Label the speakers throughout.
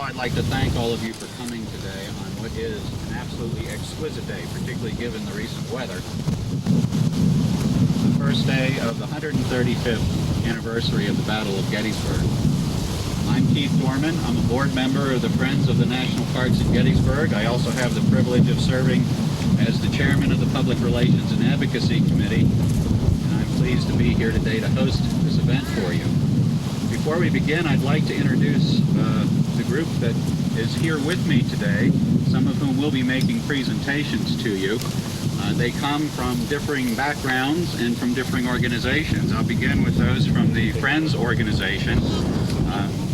Speaker 1: I'd like to thank all of you for coming today on what is an absolutely exquisite day, particularly given the recent weather. The first day of the 135th anniversary of the Battle of Gettysburg. I'm Keith Dorman. I'm a board member of the Friends of the National Parks at Gettysburg. I also have the privilege of serving as the chairman of the Public Relations and Advocacy Committee, and I'm pleased to be here today to host this event for you. Before we begin, I'd like to introduce the group that is here with me today, some of whom will be making presentations to you. They come from differing backgrounds and from differing organizations. I'll begin with those from the Friends organization.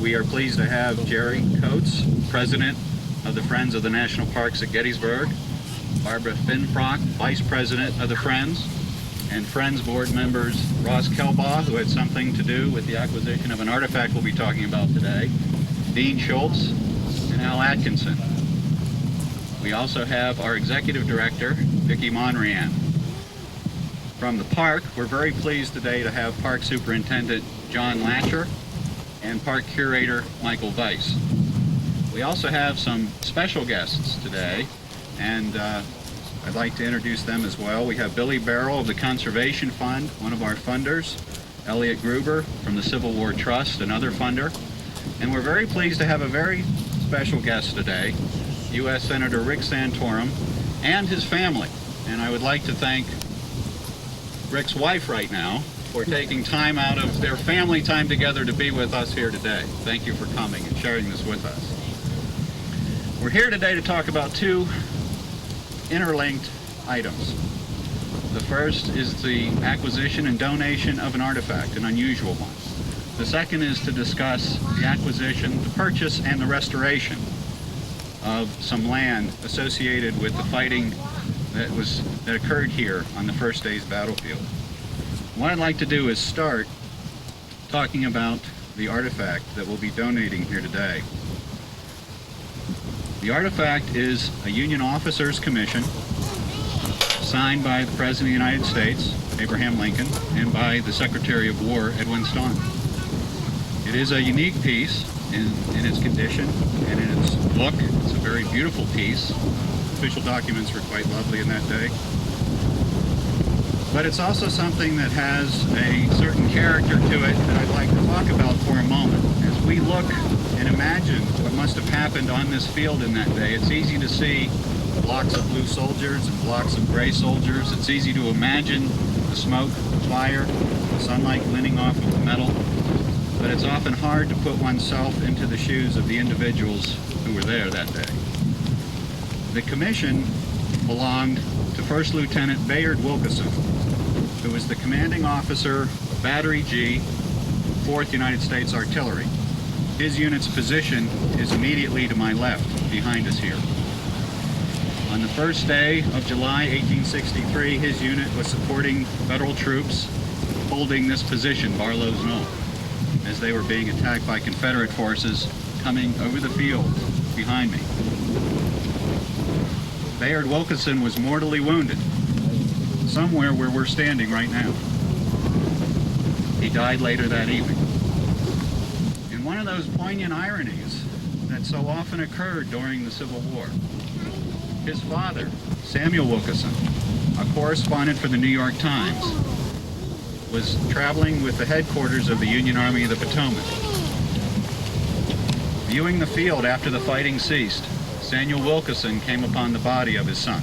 Speaker 1: We are pleased to have Jerry Coates, President of the Friends of the National Parks at Gettysburg, Barbara Finfrock, Vice President of the Friends, and Friends board members Ross Kelbaugh, who had something to do with the acquisition of an artifact we'll be talking about today, Dean Schultz, and Al Atkinson. We also have our Executive Director, Vicki Monrian. From the park, we're very pleased today to have Park Superintendent John Latcher and Park Curator Michael Weiss. We also have some special guests today, and I'd like to introduce them as well. We have Billy Barrell of the Conservation Fund, one of our funders, Elliot Gruber from the Civil War Trust, another funder, and we're very pleased to have a very special guest today, U.S. Senator Rick Santorum and his family. And I would like to thank Rick's wife right now for taking time out of their family time together to be with us here today. Thank you for coming and sharing this with us. We're here today to talk about two interlinked items. The first is the acquisition and donation of an artifact, an unusual one. The second is to discuss the acquisition, the purchase, and the restoration of some land associated with the fighting that occurred here on the first day's battlefield. What I'd like to do is start talking about the artifact that we'll be donating here today. The artifact is a Union Officers Commission signed by the President of the United States, Abraham Lincoln, and by the Secretary of War, Edwin Stanton. It is a unique piece in its condition and in its look. It's a very beautiful piece. Official documents were quite lovely in that day. But it's also something that has a certain character to it that I'd like to talk about for a moment. As we look and imagine what must have happened on this field in that day, it's easy to see blocks of blue soldiers and blocks of gray soldiers. It's easy to imagine the smoke, the fire, the sunlight glinting off of the metal. But it's often hard to put oneself into the shoes of the individuals who were there that day. The commission belonged to First Lieutenant Bayard Wilkeson, who was the commanding officer of Battery G, 4th United States Artillery. His unit's position is immediately to my left, behind us here. On the first day of July 1863, his unit was supporting federal troops holding this position, Barlow's Knoll, as they were being attacked by Confederate forces coming over the field behind me. Bayard Wilkeson was mortally wounded, somewhere where we're standing right now. He died later that evening. And one of those poignant ironies that so often occurred during the Civil War, his father, Samuel Wilkeson, a correspondent for the New York Times, was traveling with the headquarters of the Union Army of the Potomac. Viewing the field after the fighting ceased, Samuel Wilkeson came upon the body of his son.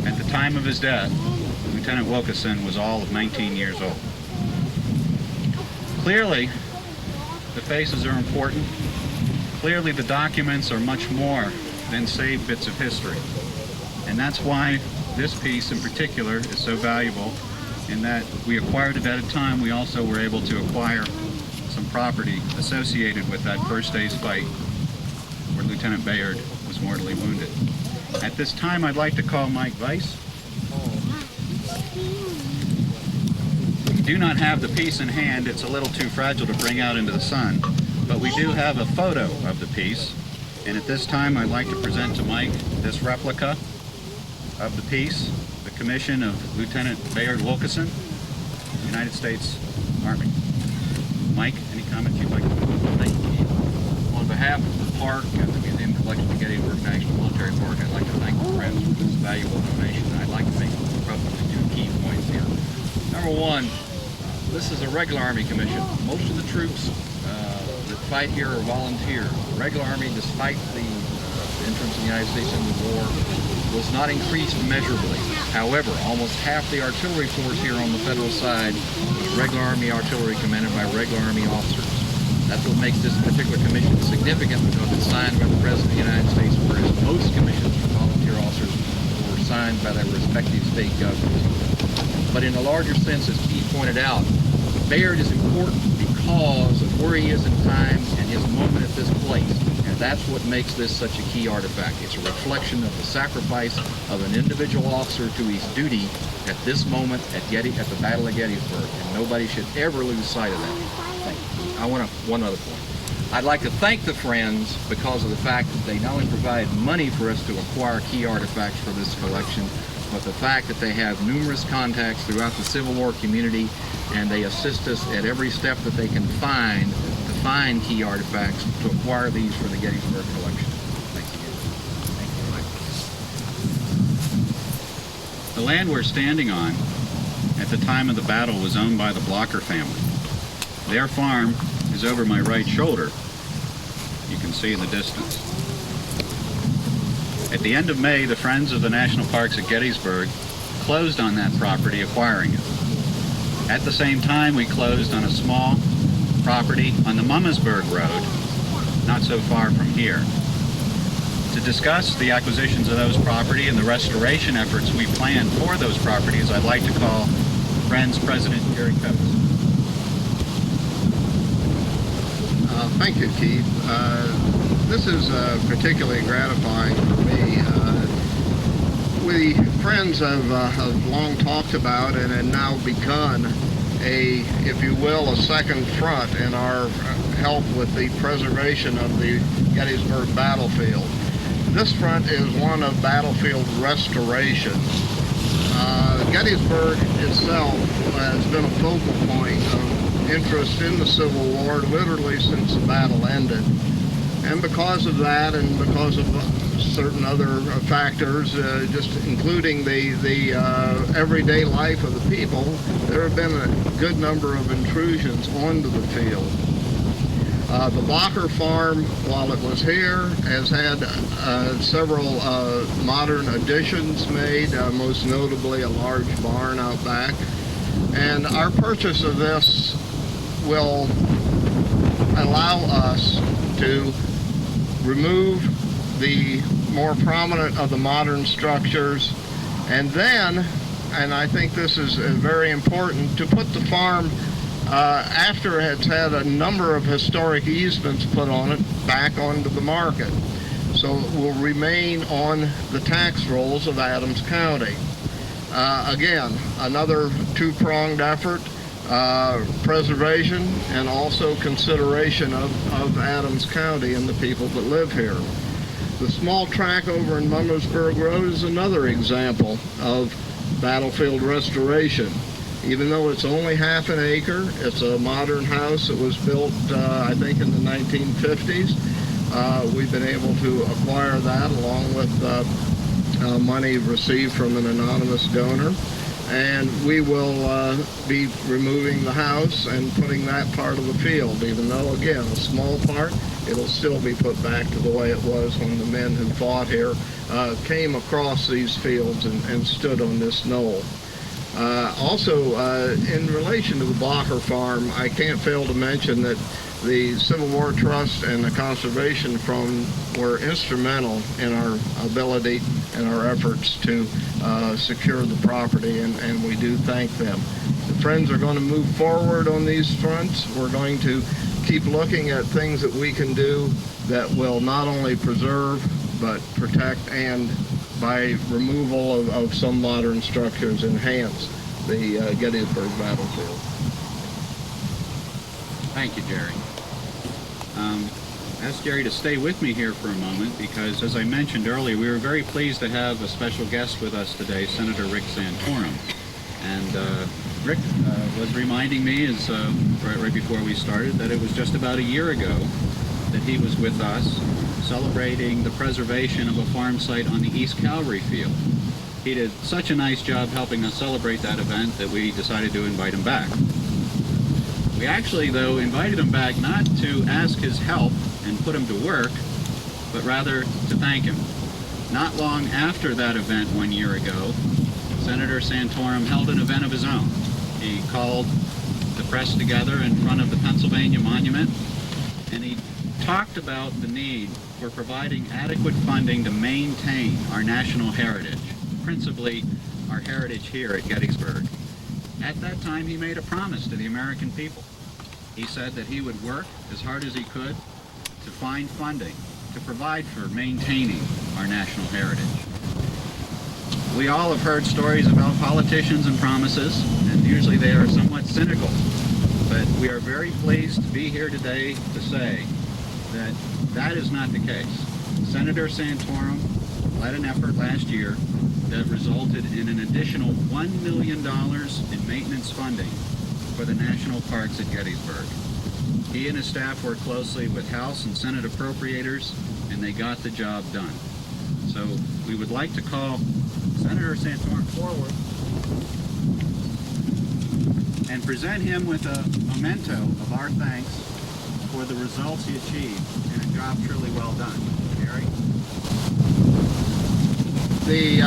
Speaker 1: At the time of his death, Lieutenant Wilkeson was all of 19 years old. Clearly, the faces are important. Clearly, the documents are much more than saved bits of history. And that's why this piece in particular is so valuable, in that we acquired it at a time we also were able to acquire some property associated with that first day's fight where Lieutenant Bayard was mortally wounded. At this time, I'd like to call Mike Weiss. We do not have the piece in hand. It's a little too fragile to bring out into the sun, but we do have a photo of the piece. And at this time, I'd like to present to Mike this replica of the piece, the commission of Lieutenant Bayard Wilkeson, United States Army. Mike, any comments you'd like to make?
Speaker 2: Thank you, Keith.
Speaker 1: behalf of the park and the Museum Collection of Gettysburg National Military Park, I'd like to thank the Friends for this valuable donation. I'd like to make probably 2 key points here. Number one, this is a regular Army commission. Most of the troops that fight here are volunteer. The regular Army, despite the entrance of the United States into the war, was not increased measurably. However, almost half the artillery force here on the federal side was regular Army artillery commanded by regular Army officers. That's what makes this particular commission significant, because it's signed by the President of the United States, whereas most commissions for volunteer officers were signed by their respective state governments. But in a larger sense, as Keith pointed out, Baird is important because of where he is in time and his moment at this place. And that's what makes this such a key artifact. It's a reflection of the sacrifice of an individual officer to his duty at this moment at the Battle of Gettysburg. And nobody should ever lose sight of that. One other point. I'd like to thank the Friends because of the fact that they not only provide money for us to acquire key artifacts for this collection, but the fact that they have numerous contacts throughout the Civil War community, and they assist us at every step that they can find to find key artifacts to acquire these for the Gettysburg collection. Thanks again. Thank you. The land we're standing on at the time of the battle was owned by the Blocker family. Their farm is over my right shoulder. You can see in the distance. At the end of May, the Friends of the National Parks at Gettysburg closed on that property, acquiring it. At the same time, we closed on a small property on the Mummersburg Road, not so far from here. To discuss the acquisitions of those property and the restoration efforts we plan for those properties, I'd like to call Friends President Jerry Coates.
Speaker 2: Thank you, Keith. This is particularly gratifying for me. We Friends have long talked about and have now begun if you will, a second front in our help with the preservation of the Gettysburg battlefield. This front is one of battlefield restoration. Gettysburg itself has been a focal point of interest in the Civil War literally since the battle ended. And because of that, and because of certain other factors, just including the everyday life of the people, there have been a good number of intrusions onto the field. The Blocker farm, while it was here, has had several modern additions made, most notably a large barn out back. And our purchase of this will allow us to remove the more prominent of the modern structures, and then, and I think this is very important, to put the farm, after it's had a number of historic easements put on it, back onto the market. So it will remain on the tax rolls of Adams County. Again, another two-pronged effort, preservation and also consideration of Adams County and the people that live here. The small track over in Mummersburg Road is another example of battlefield restoration. Even though it's only half an acre, it's a modern house that was built, I think, in the 1950s. We've been able to acquire that along with money received from an anonymous donor. And we will be removing the house and putting that part of the field, even though, again, a small part, it'll still be put back to the way it was when the men who fought here came across these fields and stood on this knoll. Also, in relation to the Blocker farm, I can't fail to mention that the Civil War Trust and the Conservation Fund were instrumental in our ability and our efforts to secure the property, and we do thank them. The Friends are going to move forward on these fronts. We're going to keep looking at things that we can do that will not only preserve but protect, and by removal of some modern structures, enhance the Gettysburg battlefield.
Speaker 1: Thank you, Jerry. Ask Jerry to stay with me here for a moment because, as I mentioned earlier, we were very pleased to have a special guest with us today, Senator Rick Santorum. And Rick was reminding me, right before we started, that it was just about a year ago that he was with us celebrating the preservation of a farm site on the East Calvary field. He did such a nice job helping us celebrate that event that we decided to invite him back. We actually, though, invited him back not to ask his help and put him to work, but rather to thank him. Not long after that event 1 year ago, Senator Santorum held an event of his own. He called the press together in front of the Pennsylvania Monument, and he talked about the need for providing adequate funding to maintain our national heritage, principally our heritage here at Gettysburg. At that time, he made a promise to the American people. He said that he would work as hard as he could to find funding to provide for maintaining our national heritage. We all have heard stories about politicians and promises, and usually they are somewhat cynical. But we are very pleased to be here today to say that that is not the case. Senator Santorum led an effort last year that resulted in an additional $1 million in maintenance funding for the national parks at Gettysburg. He and his staff worked closely with House and Senate appropriators, and they got the job done. So we would like to call Senator Santorum forward and present him with a memento of our thanks for the results he achieved and a job truly well done. Gary?
Speaker 2: The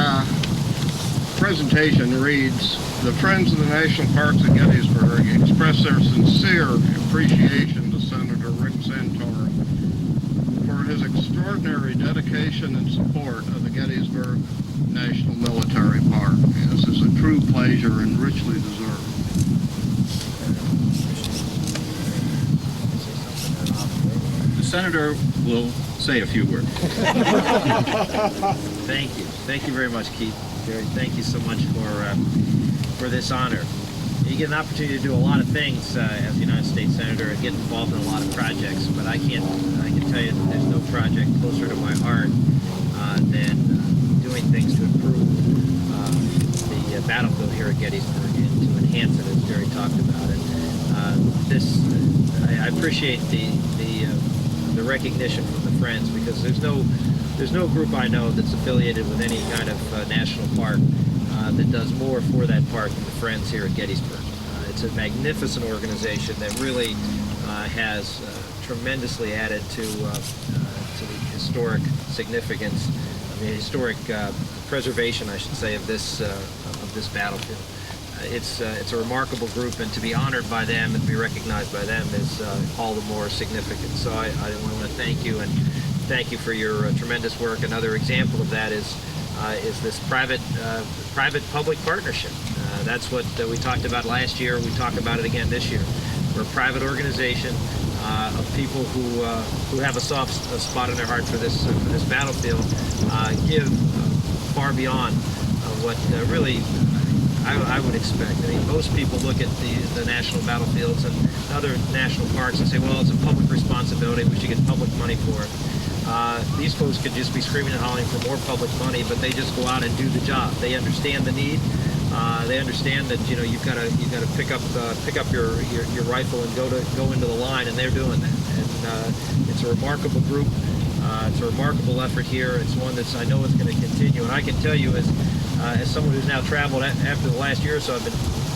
Speaker 2: presentation reads, "The Friends of the National Parks at Gettysburg express their sincere appreciation to Senator Rick Santorum for his extraordinary dedication and support of the Gettysburg National Military Park. This is a true pleasure and richly deserved."
Speaker 1: The Senator will say a few words.
Speaker 3: Thank you. Thank you very much, Keith. Gary, thank you so much for this honor. You get an opportunity to do a lot of things as a United States Senator and get involved in a lot of projects, but I can tell you that there's no project closer to my heart than doing things to improve the battlefield here at Gettysburg and to enhance it, as Gary talked about it. I appreciate the recognition from the Friends, because there's no group I know that's affiliated with any kind of national park that does more for that park than the Friends here at Gettysburg. It's a magnificent organization that really has tremendously added to the historic significance, the historic preservation, I should say, of this battlefield. It's a remarkable group, and to be honored by them and to be recognized by them is all the more significant. So I want to thank you, and thank you for your tremendous work. Another example of that is this private-public partnership. That's what we talked about last year. We talk about it again this year. We're a private organization of people who have a soft spot in their heart for this battlefield. Give far beyond what really I would expect. I mean, most people look at the national battlefields and other national parks and say, well, it's a public responsibility, we should get public money for it. These folks could just be screaming and hollering for more public money, but they just go out and do the job. They understand the need. They understand that you've got to pick up your rifle and go into the line, and they're doing that. And it's a remarkable group. It's a remarkable effort here. It's one that's I know is going to continue. And I can tell you, as someone who's now traveled after the last year or so, I've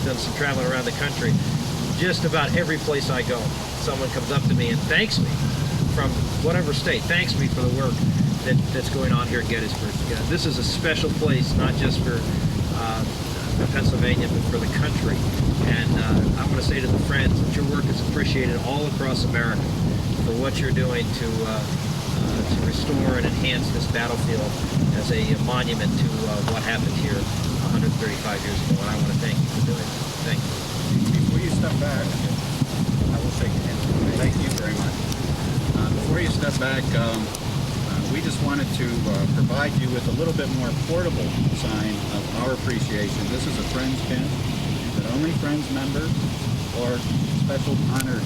Speaker 3: done some traveling around the country. Just about every place I go, someone comes up to me and thanks me from whatever state, thanks me for the work that's going on here at Gettysburg. This is a special place, not just for Pennsylvania, but for the country. And I want to say to the Friends that your work is appreciated all across America for what you're doing to restore and enhance this battlefield as a monument to what happened here 135 years ago. And I want to thank you for doing that. Thank you.
Speaker 1: Before you step back, I will shake your hand. Thank you very much. Before you step back, we just wanted to provide you with a little bit more portable sign of our appreciation. This is a Friends pin that only Friends members or special honored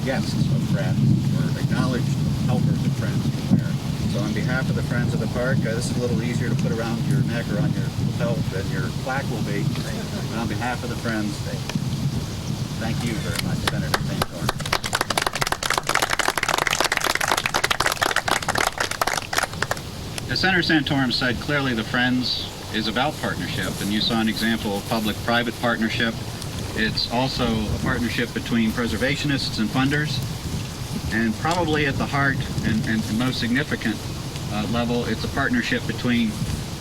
Speaker 1: guests of Friends or acknowledged helpers of Friends can wear. So on behalf of the Friends of the Park, this is a little easier to put around your neck or on your lapel than your plaque will be. And on behalf of the Friends, thank you very much, Senator Santorum. Senator Santorum said, clearly the Friends is about partnership, and you saw an example of public-private partnership. It's also a partnership between preservationists and funders, and probably at the heart and most significant level, it's a partnership between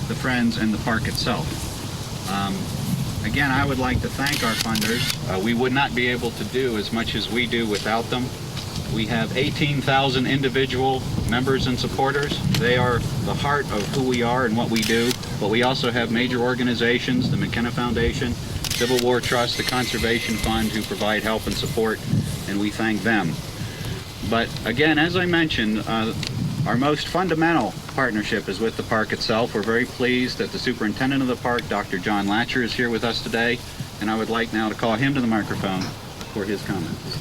Speaker 1: the Friends and the park itself. Again, I would like to thank our funders. We would not be able to do as much as we do without them. We have 18,000 individual members and supporters. They are the heart of who we are and what we do. But we also have major organizations, the McKenna Foundation, Civil War Trust, the Conservation Fund, who provide help and support, and we thank them. But again, as I mentioned, our most fundamental partnership is with the park itself. We're very pleased that the superintendent of the park, Dr. John Latcher, is here with us today, and I would like now to call him to the microphone for his comments.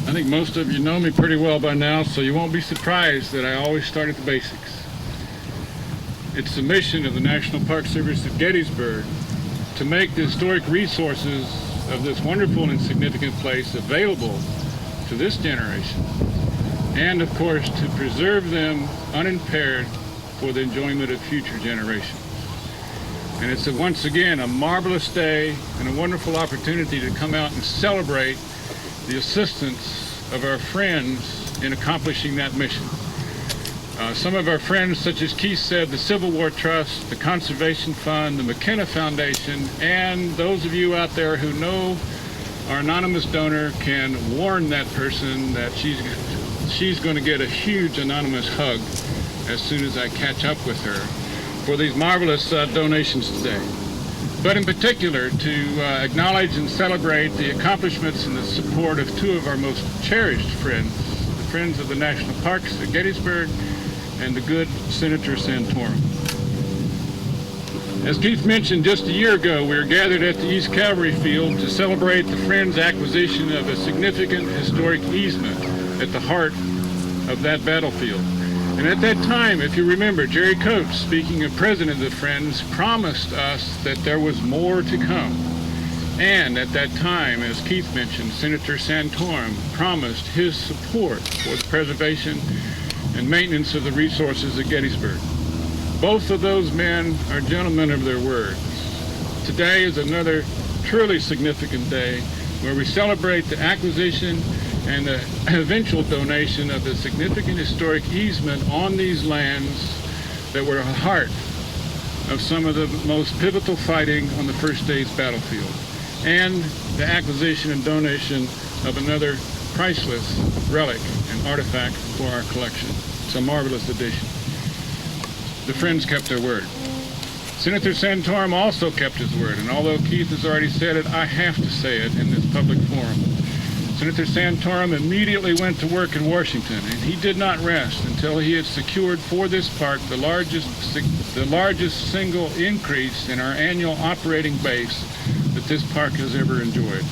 Speaker 4: I think most of you know me pretty well by now, so you won't be surprised that I always start at the basics. It's the mission of the National Park Service of Gettysburg to make the historic resources of this wonderful and significant place available to this generation, and of course to preserve them unimpaired for the enjoyment of future generations. And it's once again a marvelous day and a wonderful opportunity to come out and celebrate the assistance of our friends in accomplishing that mission. Some of our friends, such as Keith said, the Civil War Trust, the Conservation Fund, the McKenna Foundation, and those of you out there who know our anonymous donor can warn that person that she's going to get a huge anonymous hug as soon as I catch up with her for these marvelous donations today. But in particular, to acknowledge and celebrate the accomplishments and the support of two of our most cherished friends, the Friends of the National Parks at Gettysburg and the good Senator Santorum. As Keith mentioned, just a year ago, we were gathered at the East Cavalry Field to celebrate the Friends' acquisition of a significant historic easement at the heart of that battlefield. And at that time, if you remember, Jerry Coates, speaking of President of the Friends, promised us that there was more to come. And at that time, as Keith mentioned, Senator Santorum promised his support for the preservation and maintenance of the resources at Gettysburg. Both of those men are gentlemen of their words. Today is another truly significant day where we celebrate the acquisition and the eventual donation of the significant historic easement on these lands that were the heart of some of the most pivotal fighting on the first day's battlefield, and the acquisition and donation of another priceless relic and artifact for our collection. It's a marvelous addition. The Friends kept their word. Senator Santorum also kept his word, and although Keith has already said it, I have to say it in this public forum. Senator Santorum immediately went to work in Washington, and he did not rest until he had secured for this park the largest single increase in our annual operating base that this park has ever enjoyed.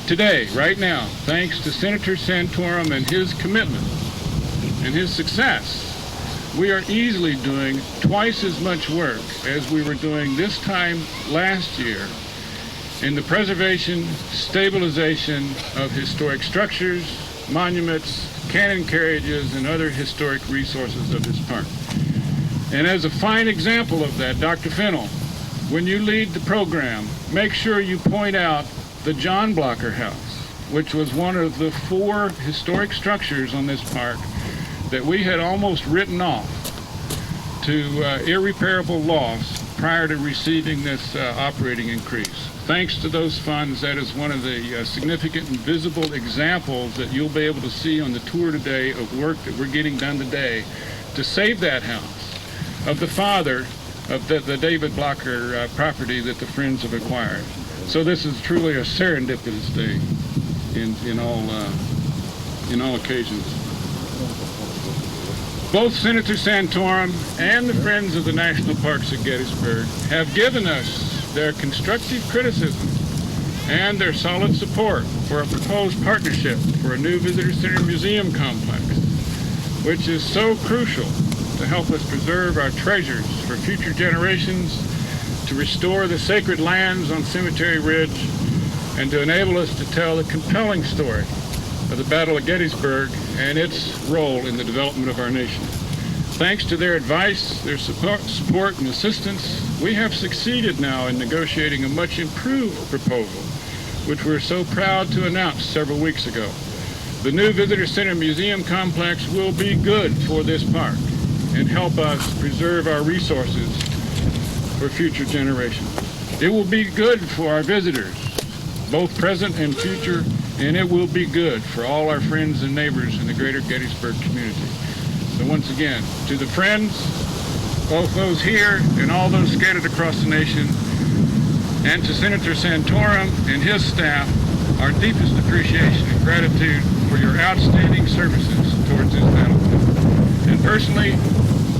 Speaker 4: Today, right now, thanks to Senator Santorum and his commitment and his success, we are easily doing twice as much work as we were doing this time last year in the preservation, stabilization of historic structures, monuments, cannon carriages, and other historic resources of this park. And as a fine example of that, Dr. Fennell, when you lead the program, make sure you point out the John Blocker House, which was one of the 4 historic structures on this park that we had almost written off to irreparable loss prior to receiving this operating increase. Thanks to those funds, that is one of the significant and visible examples that you'll be able to see on the tour today of work that we're getting done today to save that house of the father of the David Blocker property that the Friends have acquired. So this is truly a serendipitous day in all occasions. Both Senator Santorum and the Friends of the National Parks at Gettysburg have given us their constructive criticism and their solid support for a proposed partnership for a new visitor center museum complex, which is so crucial to help us preserve our treasures for future generations, to restore the sacred lands on Cemetery Ridge, and to enable us to tell a compelling story of the Battle of Gettysburg and its role in the development of our nation. Thanks to their advice, their support and assistance, we have succeeded now in negotiating a much improved proposal, which we're so proud to announce several weeks ago. The new Visitor Center Museum complex will be good for this park and help us preserve our resources for future generations. It will be good for our visitors, both present and future, and it will be good for all our friends and neighbors in the greater Gettysburg community. So once again, to the friends, both those here and all those scattered across the nation, and to Senator Santorum and his staff, our deepest appreciation and gratitude for your outstanding services towards this battlefield. And personally,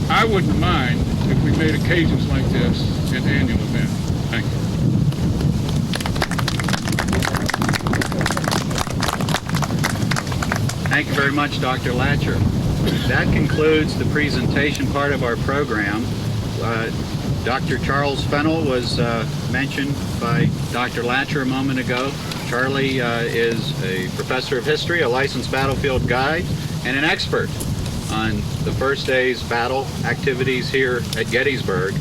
Speaker 4: I wouldn't mind if we made occasions like this an annual event. Thank you.
Speaker 1: Thank you very much, Dr. Latcher. That concludes the presentation part of our program. Dr. Charles Fennell was mentioned by Dr. Latcher a moment ago. Charlie is a professor of history, a licensed battlefield guide, and an expert on the first day's battle activities here at Gettysburg.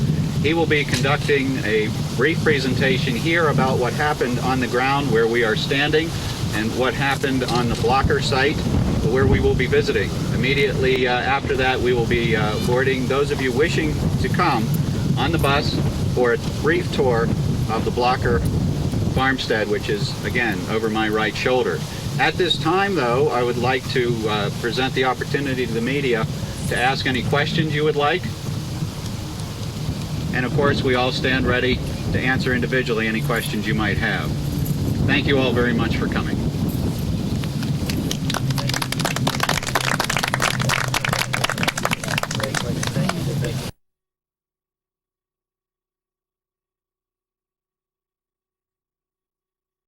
Speaker 1: He will be conducting a brief presentation here about what happened on the ground where we are standing and what happened on the blocker site where we will be visiting. Immediately after that, we will be boarding those of you wishing to come on the bus for a brief tour of the blocker farmstead, which is, again, over my right shoulder. At this time, though, I would like to present the opportunity to the media to ask any questions you would like. And of course, we all stand ready to answer individually any questions you might have. Thank you all very much for coming.